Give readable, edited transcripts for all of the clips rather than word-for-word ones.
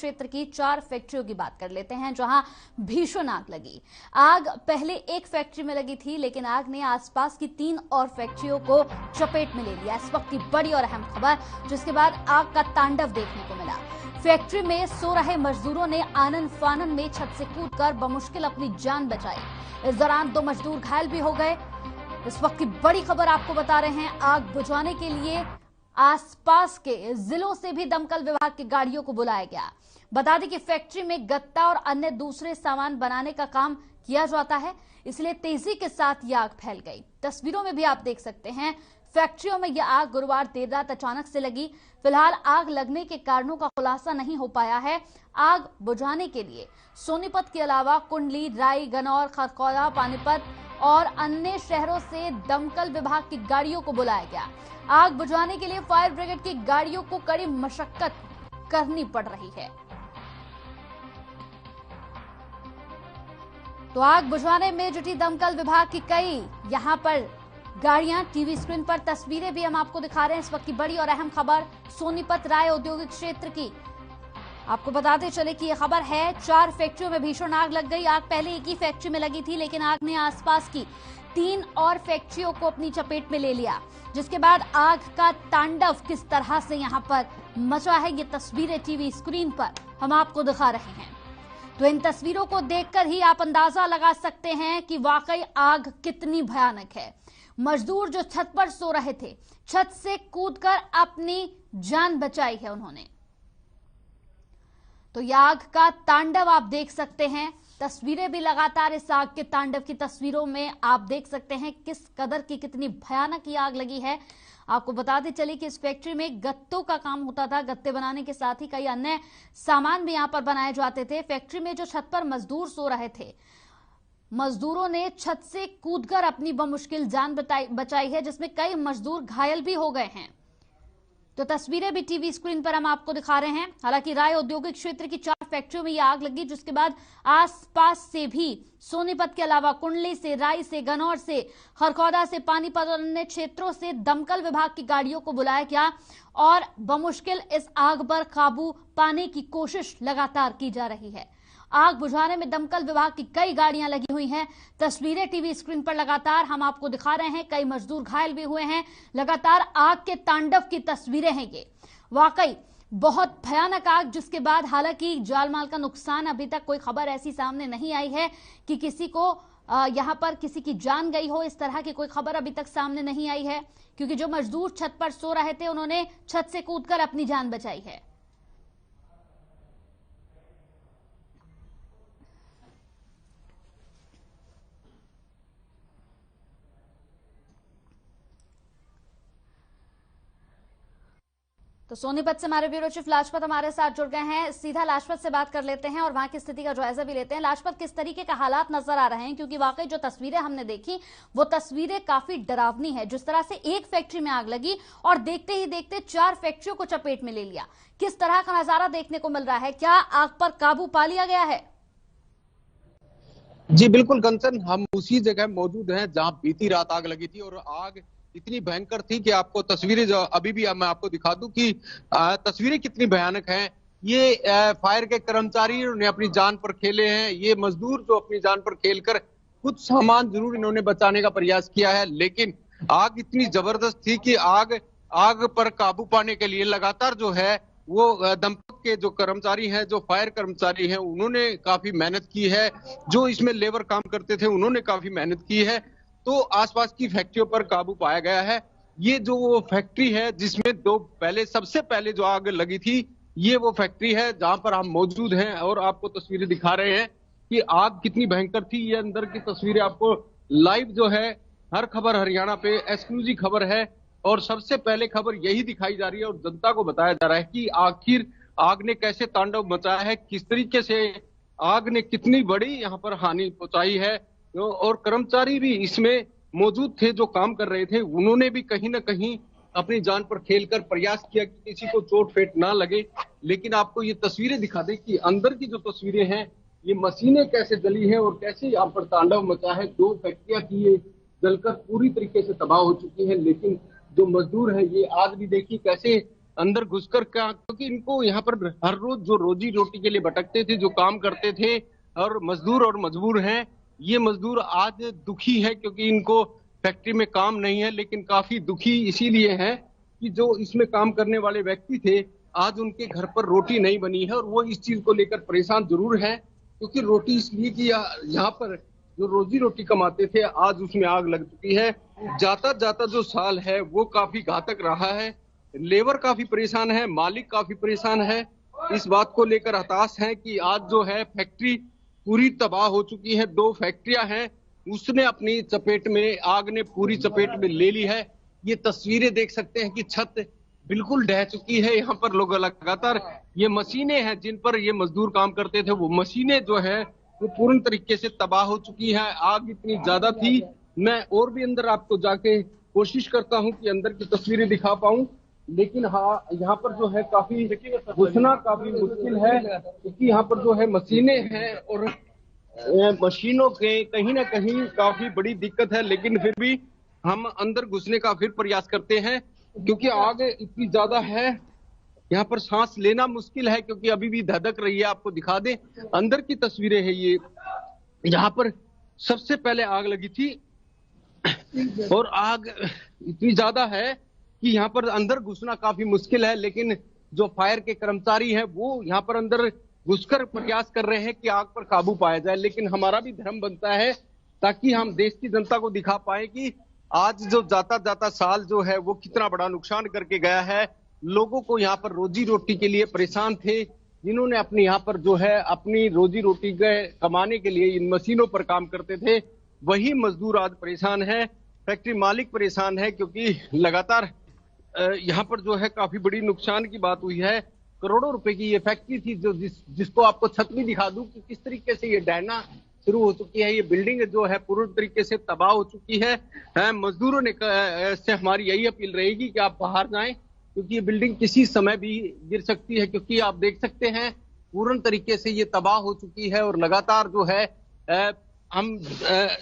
क्षेत्र की 4 फैक्ट्रियों की बात कर लेते हैं जहां भीषण आग लगी। आग पहले एक फैक्ट्री में लगी थी, लेकिन आग ने आसपास की 3 और फैक्ट्रियों को चपेट में ले लिया। इस वक्त की बड़ी और अहम खबर, जिसके बाद आग का तांडव देखने को मिला। फैक्ट्री में सो रहे मजदूरों ने आनन फानन में छत से कूदकर बमुश्किल अपनी जान बचाई। इस दौरान 2 मजदूर घायल भी हो गए। इस वक्त की बड़ी खबर आपको बता रहे हैं, आग बुझाने के लिए आसपास के जिलों से भी दमकल विभाग की गाड़ियों को बुलाया गया। बता दें कि फैक्ट्री में गत्ता और अन्य दूसरे सामान बनाने का काम किया जाता है, इसलिए तेजी के साथ यह आग फैल गई। तस्वीरों में भी आप देख सकते हैं, फैक्ट्रियों में यह आग गुरुवार देर रात अचानक से लगी। फिलहाल आग लगने के कारणों का खुलासा नहीं हो पाया है। आग बुझाने के लिए सोनीपत के अलावा कुंडली, राई, गनौर, खरखौदा, पानीपत और अन्य शहरों से दमकल विभाग की गाड़ियों को बुलाया गया। आग बुझाने के लिए फायर ब्रिगेड की गाड़ियों को कड़ी मशक्कत करनी पड़ रही है। तो आग बुझाने में जुटी दमकल विभाग की कई यहां पर गाड़ियां, टीवी स्क्रीन पर तस्वीरें भी हम आपको दिखा रहे हैं। इस वक्त की बड़ी और अहम खबर सोनीपत राय औद्योगिक क्षेत्र की। आपको बताते चले कि यह खबर है, 4 फैक्ट्रियों में भीषण आग लग गई। आग पहले एक ही फैक्ट्री में लगी थी, लेकिन आग ने आसपास की 3 और फैक्ट्रियों को अपनी चपेट में ले लिया, जिसके बाद आग का तांडव किस तरह से यहां पर मचा है, ये तस्वीरें टीवी स्क्रीन पर हम आपको दिखा रहे हैं। तो इन तस्वीरों को देखकर ही आप अंदाजा लगा सकते हैं कि वाकई आग कितनी भयानक है। मजदूर जो छत पर सो रहे थे, छत से कूदकर अपनी जान बचाई है उन्होंने। तो यह आग का तांडव आप देख सकते हैं। तस्वीरें भी लगातार इस आग के तांडव की तस्वीरों में आप देख सकते हैं किस कदर की, कितनी भयानक ये आग लगी है। आपको बताते चले कि इस फैक्ट्री में गत्तों का काम होता था। गत्ते बनाने के साथ ही कई अन्य सामान भी यहां पर बनाए जाते थे। फैक्ट्री में जो छत पर मजदूर सो रहे थे, मजदूरों ने छत से कूदकर अपनी बमुश्किल जान बचाई है, जिसमें कई मजदूर घायल भी हो गए हैं। तो तस्वीरें भी टीवी स्क्रीन पर हम आपको दिखा रहे हैं। हालांकि राय औद्योगिक क्षेत्र की 4 फैक्ट्रियों में यह आग लगी, जिसके बाद आसपास से भी सोनीपत के अलावा कुंडली से, राई से, गनौर से, खरखौदा से, पानीपत और अन्य क्षेत्रों से दमकल विभाग की गाड़ियों को बुलाया गया और बमुश्किल इस आग पर काबू पाने की कोशिश लगातार की जा रही है। आग बुझाने में दमकल विभाग की कई गाड़ियां लगी हुई हैं। तस्वीरें टीवी स्क्रीन पर लगातार हम आपको दिखा रहे हैं। कई मजदूर घायल भी हुए हैं। लगातार आग के तांडव की तस्वीरें हैं ये। वाकई बहुत भयानक आग, जिसके बाद हालांकि जान माल का नुकसान अभी तक कोई खबर ऐसी सामने नहीं आई है कि किसी को यहां पर किसी की जान गई हो। इस तरह की कोई खबर अभी तक सामने नहीं आई है, क्योंकि जो मजदूर छत पर सो रहे थे उन्होंने छत से कूदकर अपनी जान बचाई है। तो सोनीपत से हमारे ब्यूरो चीफ लाजपत हमारे साथ जुड़ गए हैं। सीधा लाजपत से बात कर लेते हैं और वहां की स्थिति का जायजा भी लेते हैं। लाजपत, किस तरीके का हालात नजर आ रहे हैं, क्योंकि वाकई जो तस्वीरें हमने देखी वो तस्वीरें काफी डरावनी है। जिस तरह से एक फैक्ट्री में आग लगी और देखते ही देखते 4 फैक्ट्रियों को चपेट में ले लिया, किस तरह का नजारा देखने को मिल रहा है? क्या आग पर काबू पा लिया गया है? जी बिल्कुल कंचन, हम उसी जगह मौजूद हैं जहां बीती रात आग लगी थी और आग इतनी भयंकर थी कि आपको तस्वीरें जो अभी भी मैं आपको दिखा दूं कि तस्वीरें कितनी भयानक हैं। ये फायर के कर्मचारी ने अपनी जान पर खेले हैं। ये मजदूर जो अपनी जान पर खेलकर कुछ सामान जरूर इन्होंने बचाने का प्रयास किया है, लेकिन आग इतनी जबरदस्त थी कि आग पर काबू पाने के लिए लगातार जो है वो दमकल के जो कर्मचारी हैं, जो फायर कर्मचारी हैं, उन्होंने काफी मेहनत की है। जो इसमें लेबर काम करते थे उन्होंने काफी मेहनत की है। तो आसपास की फैक्ट्रियों पर काबू पाया गया है। ये जो वो फैक्ट्री है जिसमें सबसे पहले जो आग लगी थी, ये वो फैक्ट्री है जहां पर हम मौजूद हैं और आपको तस्वीरें दिखा रहे हैं कि आग कितनी भयंकर थी। ये अंदर की तस्वीरें आपको लाइव जो है हर खबर हरियाणा पे एक्सक्लूसिव खबर है और सबसे पहले खबर यही दिखाई जा रही है और जनता को बताया जा रहा है कि आखिर आग ने कैसे तांडव मचाया है, किस तरीके से आग ने कितनी बड़ी यहाँ पर हानि पहुंचाई है। और कर्मचारी भी इसमें मौजूद थे जो काम कर रहे थे, उन्होंने भी कहीं ना कहीं अपनी जान पर खेलकर प्रयास किया कि किसी को चोट फेट ना लगे। लेकिन आपको ये तस्वीरें दिखा दें कि अंदर की जो तस्वीरें हैं, ये मशीनें कैसे जली हैं और कैसे यहाँ पर तांडव मचा है। 2 फैक्ट्रियां थी, ये जलकर पूरी तरीके से तबाह हो चुकी है, लेकिन जो मजदूर है ये आज भी देखिए कैसे अंदर घुसकर क्या, क्योंकि इनको यहाँ पर हर रोज जो रोजी रोटी के लिए भटकते थे, जो काम करते थे और मजबूर हैं, ये मजदूर आज दुखी है क्योंकि इनको फैक्ट्री में काम नहीं है, लेकिन काफी दुखी इसीलिए है कि जो इसमें काम करने वाले व्यक्ति थे, आज उनके घर पर रोटी नहीं बनी है और वो इस चीज को लेकर परेशान जरूर है, क्योंकि रोटी इसलिए कि यहाँ पर जो रोजी रोटी कमाते थे आज उसमें आग लग चुकी है। जाता जाता जो साल है वो काफी घातक रहा है, लेबर काफी परेशान है, मालिक काफी परेशान है, इस बात को लेकर हताश है कि आज जो है फैक्ट्री पूरी तबाह हो चुकी है। 2 फैक्ट्रियां हैं, उसने अपनी चपेट में, आग ने पूरी चपेट में ले ली है। ये तस्वीरें देख सकते हैं कि छत बिल्कुल ढह चुकी है। यहाँ पर लोग लगातार, ये मशीनें हैं जिन पर ये मजदूर काम करते थे, वो मशीनें जो है वो पूर्ण तरीके से तबाह हो चुकी है। आग इतनी ज्यादा थी, मैं और भी अंदर आपको जाके कोशिश करता हूँ कि अंदर की तस्वीरें दिखा पाऊं, लेकिन हाँ, यहाँ पर जो है काफी घुसना काफी मुश्किल है, क्योंकि यहाँ पर जो है मशीनें हैं और मशीनों के कहीं ना कहीं काफी बड़ी दिक्कत है, लेकिन फिर भी हम अंदर घुसने का फिर प्रयास करते हैं क्योंकि आग इतनी ज्यादा है, यहाँ पर सांस लेना मुश्किल है क्योंकि अभी भी धधक रही है। आपको दिखा दें, अंदर की तस्वीरें हैं ये, यहाँ पर सबसे पहले आग लगी थी और आग इतनी ज्यादा है कि यहाँ पर अंदर घुसना काफी मुश्किल है, लेकिन जो फायर के कर्मचारी हैं वो यहाँ पर अंदर घुसकर प्रयास कर रहे हैं कि आग पर काबू पाया जाए। लेकिन हमारा भी धर्म बनता है ताकि हम देश की जनता को दिखा पाए कि आज जो जाता जाता साल जो है वो कितना बड़ा नुकसान करके गया है। लोगों को यहाँ पर रोजी रोटी के लिए परेशान थे, जिन्होंने अपने यहाँ पर जो है अपनी रोजी रोटी कमाने के लिए इन मशीनों पर काम करते थे, वही मजदूर आज परेशान है। फैक्ट्री मालिक परेशान है क्योंकि लगातार यहाँ पर जो है काफी बड़ी नुकसान की बात हुई है। करोड़ों रुपए की ये फैक्ट्री थी जो जिसको आपको छत भी दिखा दूं कि किस तरीके से ये डहना शुरू हो चुकी है। ये बिल्डिंग जो है पूर्ण तरीके से तबाह हो चुकी है। मजदूरों ने से हमारी यही अपील रहेगी कि आप बाहर जाएं, क्योंकि ये बिल्डिंग किसी समय भी गिर सकती है, क्योंकि आप देख सकते हैं पूर्ण तरीके से ये तबाह हो चुकी है। और लगातार जो है हम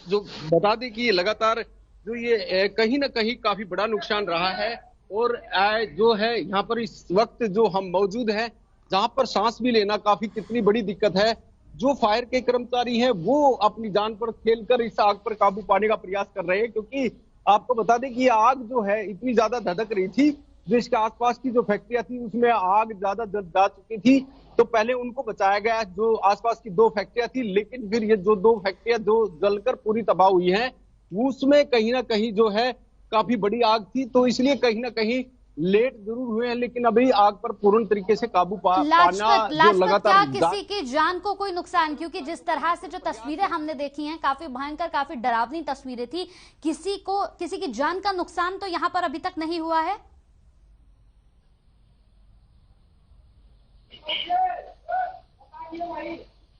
जो बता दें कि लगातार जो ये कहीं ना कहीं काफी बड़ा नुकसान रहा है। और जो है यहाँ पर इस वक्त जो हम मौजूद हैं, जहां पर सांस भी लेना काफी कितनी बड़ी दिक्कत है। जो फायर के कर्मचारी हैं वो अपनी जान पर खेलकर इस आग पर काबू पाने का प्रयास कर रहे हैं, क्योंकि आपको बता दें कि ये आग जो है इतनी ज्यादा धधक रही थी। जो इसके आसपास की जो फैक्ट्रियां थी उसमें आग ज्यादा जा चुकी थी, तो पहले उनको बचाया गया जो आसपास की 2 फैक्ट्रियां थी। लेकिन फिर ये जो 2 फैक्ट्रियां जो जलकर पूरी तबाह हुई हैं, उसमें कहीं ना कहीं जो है काफी बड़ी आग थी, तो इसलिए कहीं ना कहीं लेट जरूर हुए हैं, लेकिन अभी आग पर पूर्ण तरीके से काबू पाना जो लगातार किसी की जान को कोई नुकसान, क्योंकि जिस तरह से जो तस्वीरें हमने देखी हैं काफी भयंकर, काफी डरावनी तस्वीरें थी, किसी की जान का नुकसान तो यहाँ पर अभी तक नहीं हुआ है।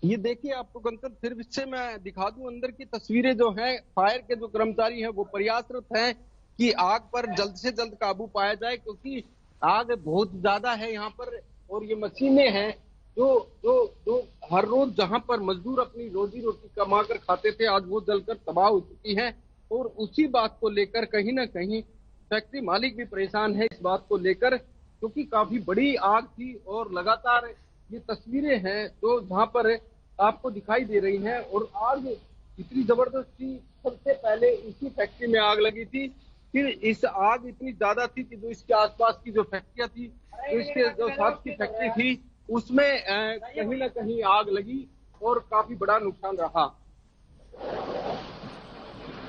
ये देखिए, आपको गंतव्य फिर से मैं दिखा दूं, अंदर की तस्वीरें जो हैं, फायर के जो कर्मचारी हैं वो प्रयासरत हैं कि आग पर जल्द से जल्द काबू पाया जाए, क्योंकि आग बहुत ज्यादा है यहाँ पर। और ये मशीनें हैं जो हर रोज जहाँ पर मजदूर अपनी रोजी रोटी कमा कर खाते थे, आज वो जलकर तबाह हो चुकी है। और उसी बात को लेकर कहीं ना कहीं फैक्ट्री मालिक भी परेशान है इस बात को लेकर, क्योंकि काफी बड़ी आग थी। और लगातार ये तस्वीरें हैं जो जहाँ पर आपको दिखाई दे रही हैं। और आग इतनी जबरदस्त थी, सबसे पहले इसी फैक्ट्री में आग लगी थी, फिर इस आग इतनी ज्यादा थी कि जो इसके आसपास की जो फैक्ट्रियां थी, जो इसके जो साथ की फैक्ट्री थी, उसमें कहीं ना कहीं आग लगी और काफी बड़ा नुकसान रहा।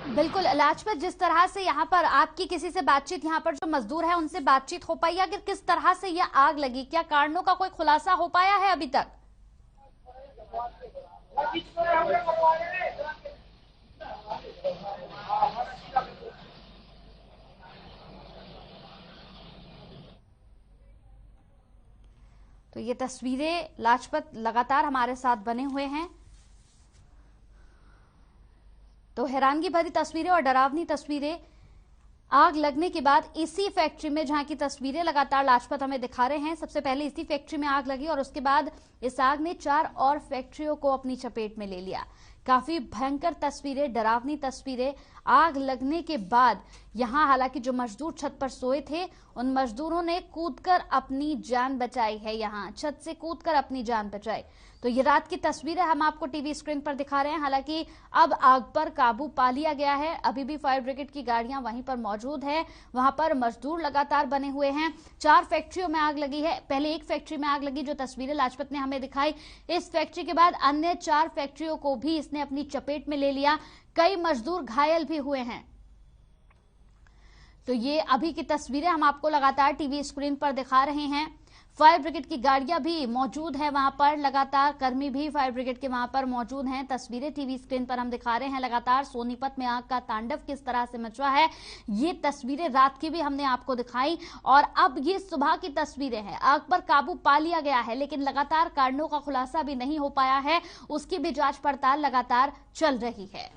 बिल्कुल लाजपत, जिस तरह से यहाँ पर आपकी किसी से बातचीत, यहाँ पर जो मजदूर है उनसे बातचीत हो पाई, आखिर किस तरह से यह आग लगी, क्या कारणों का कोई खुलासा हो पाया है अभी तक? तो ये तस्वीरें लाजपत लगातार हमारे साथ बने हुए हैं, तो हैरानगी भरी तस्वीरें और डरावनी तस्वीरें आग लगने के बाद इसी फैक्ट्री में, जहां की तस्वीरें लगातार लाजपत हमें दिखा रहे हैं। सबसे पहले इसी फैक्ट्री में आग लगी और उसके बाद इस आग ने 4 और फैक्ट्रियों को अपनी चपेट में ले लिया। काफी भयंकर तस्वीरें, डरावनी तस्वीरें। आग लगने के बाद यहां हालांकि जो मजदूर छत पर सोए थे उन मजदूरों ने कूदकर अपनी जान बचाई है, यहां छत से कूदकर अपनी जान बचाई। तो ये रात की तस्वीरें हम आपको टीवी स्क्रीन पर दिखा रहे हैं। हालांकि अब आग पर काबू पा लिया गया है। अभी भी फायर ब्रिगेड की गाड़ियां वहीं पर मौजूद है, वहां पर मजदूर लगातार बने हुए हैं। 4 फैक्ट्रियों में आग लगी है। पहले एक फैक्ट्री में आग लगी जो तस्वीरें लाजपत ने हमें दिखाई। इस फैक्ट्री के बाद अन्य 4 फैक्ट्रियों को भी इसने अपनी चपेट में ले लिया। कई मजदूर घायल भी हुए हैं। तो ये अभी की तस्वीरें हम आपको लगातार टीवी स्क्रीन पर दिखा रहे हैं। फायर ब्रिगेड की गाड़ियां भी मौजूद है वहां पर, लगातार कर्मी भी फायर ब्रिगेड के वहां पर मौजूद हैं। तस्वीरें टीवी स्क्रीन पर हम दिखा रहे हैं लगातार। सोनीपत में आग का तांडव किस तरह से मचा है, ये तस्वीरें रात की भी हमने आपको दिखाई और अब ये सुबह की तस्वीरें हैं। आग पर काबू पा लिया गया है लेकिन लगातार कारणों का खुलासा भी नहीं हो पाया है, उसकी भी जांच पड़ताल लगातार चल रही है।